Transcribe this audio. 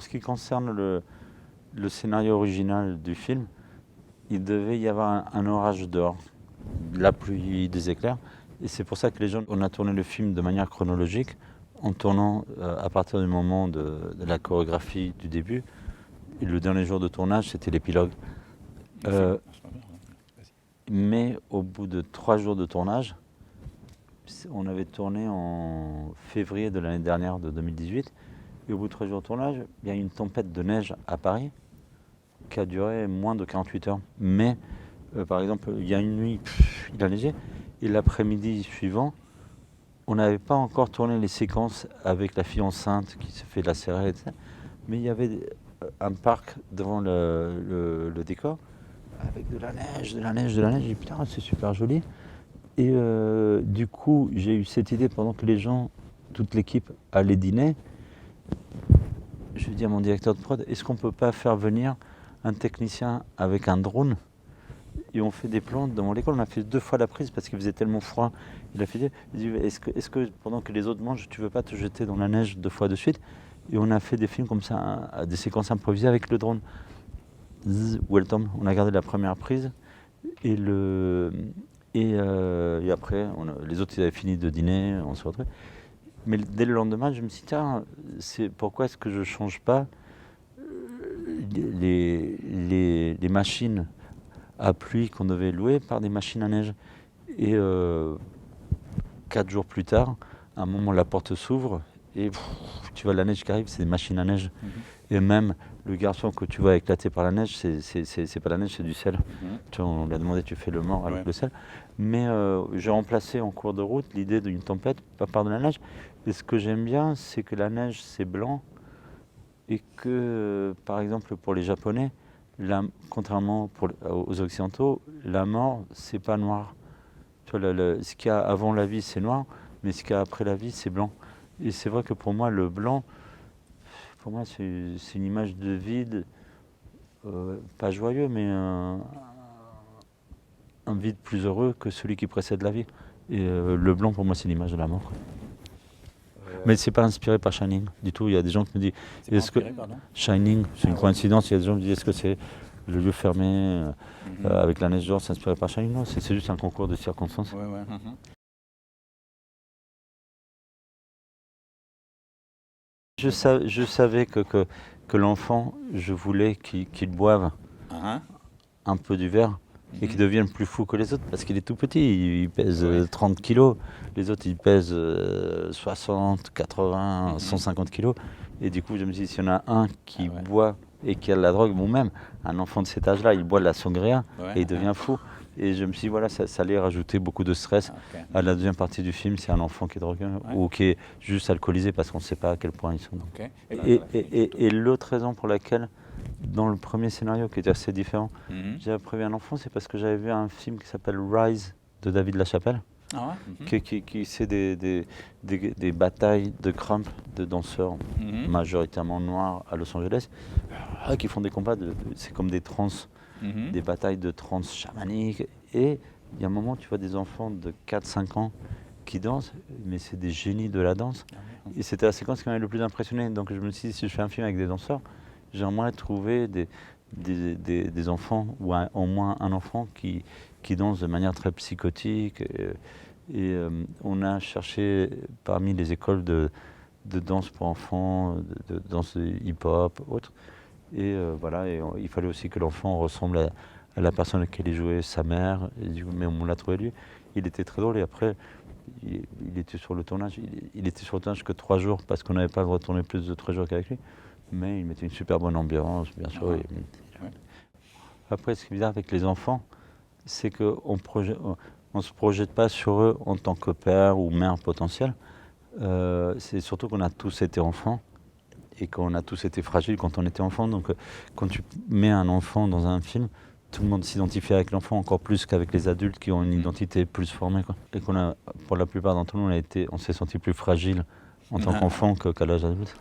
ce qui concerne le scénario original du film, il devait y avoir un orage dehors, de la pluie, des éclairs. Et c'est pour ça que on a tourné le film de manière chronologique, en tournant à partir du moment de la chorégraphie du début. Et le dernier jour de tournage, c'était l'épilogue. Mais au bout de 3 jours de tournage, on avait tourné en février de l'année dernière, de 2018. Et au bout de 3 jours de tournage, il y a eu une tempête de neige à Paris qui a duré moins de 48 heures. Mais, par exemple, il y a une nuit, il a neigé. Et l'après-midi suivant, on n'avait pas encore tourné les séquences avec la fille enceinte qui se fait lacérer, etc. Mais il y avait un parc devant le décor avec de la neige, de la neige, de la neige. J'ai dit putain, c'est super joli. Et du coup, j'ai eu cette idée pendant que les gens, toute l'équipe allait dîner. Je dis à mon directeur de prod, est-ce qu'on peut pas faire venir un technicien avec un drone? Et on fait des plans dans l'école. On a fait 2 fois la prise parce qu'il faisait tellement froid. Il a fait, il dit, est-ce que pendant que les autres mangent, tu veux pas te jeter dans la neige 2 fois de suite? Et on a fait des films comme ça, des séquences improvisées avec le drone. Où elle tombe. On a gardé la première prise et après, les autres ils avaient fini de dîner, on se retrouvait. Mais dès le lendemain, je me suis dit, tiens, pourquoi est-ce que je ne change pas les machines à pluie qu'on devait louer par des machines à neige. Et 4 jours plus tard, à un moment, la porte s'ouvre et tu vois la neige qui arrive, c'est des machines à neige. Et même le garçon que tu vois éclater par la neige, c'est pas la neige, c'est du sel. Tu vois, on lui a demandé, tu fais le mort avec le sel. Mais j'ai remplacé en cours de route l'idée d'une tempête par de la neige. Et ce que j'aime bien, c'est que la neige, c'est blanc. Et que, par exemple, pour les Japonais, contrairement aux Occidentaux, la mort, c'est pas noir. Tu vois, ce qu'il y a avant la vie, c'est noir, mais ce qu'il y a après la vie, c'est blanc. Et c'est vrai que pour moi, le blanc, pour moi, c'est une image de vide, pas joyeux, mais un vide plus heureux que celui qui précède la vie. Et le blanc, pour moi, c'est l'image de la mort. Mais c'est pas inspiré par Shining du tout. Il y a des gens qui me disent, est-ce que Shining, c'est une coïncidence. Il y a des gens qui me disent, est-ce que c'est le lieu fermé avec la neige dehors, c'est inspiré par Shining? Non, c'est juste un concours de circonstances. Je savais que l'enfant, je voulais qu'il boive un peu du verre et qu'il devienne plus fou que les autres parce qu'il est tout petit, il pèse 30 kilos, les autres ils pèsent 60, 80, 150 kilos. Et du coup je me dis, s'il y en a un qui boit et qui a de la drogue, bon, même un enfant de cet âge-là, il boit de la sangria et il devient fou. Et je me suis dit, voilà, ça allait rajouter beaucoup de stress à la deuxième partie du film, c'est un enfant qui est drogué ou qui est juste alcoolisé parce qu'on ne sait pas à quel point ils sont. Et l'autre raison pour laquelle, dans le premier scénario qui était assez différent, j'avais prévu un enfant, c'est parce que j'avais vu un film qui s'appelle Rise de David Lachapelle, qui c'est des batailles de crump de danseurs majoritairement noirs à Los Angeles, qui font des combats, c'est comme des transes. Des batailles de trance chamaniques. Et il y a un moment, tu vois des enfants de 4-5 ans qui dansent, mais c'est des génies de la danse. Et c'était la séquence qui m'avait le plus impressionné. Donc je me suis dit, si je fais un film avec des danseurs, j'aimerais trouver des enfants, ou au moins un enfant qui danse de manière très psychotique. Et on a cherché parmi les écoles de danse pour enfants, de danse hip-hop, autres. Et voilà, il fallait aussi que l'enfant ressemble à la personne à laquelle il jouait, sa mère. Mais on l'a trouvé lui. Il était très drôle. Et après, il était sur le tournage. Il était sur le tournage que 3 jours parce qu'on n'avait pas retourné plus de 3 jours qu'avec lui. Mais il mettait une super bonne ambiance, bien sûr. Après, ce qui est bizarre avec les enfants, c'est qu'on ne se projette pas sur eux en tant que père ou mère potentiel. C'est surtout qu'on a tous été enfants. Et qu'on a tous été fragiles quand on était enfant. Donc quand tu mets un enfant dans un film, tout le monde s'identifie avec l'enfant encore plus qu'avec les adultes qui ont une identité plus formée, quoi. Et pour la plupart d'entre nous, on s'est senti plus fragile en tant qu'enfant qu'à l'âge adulte.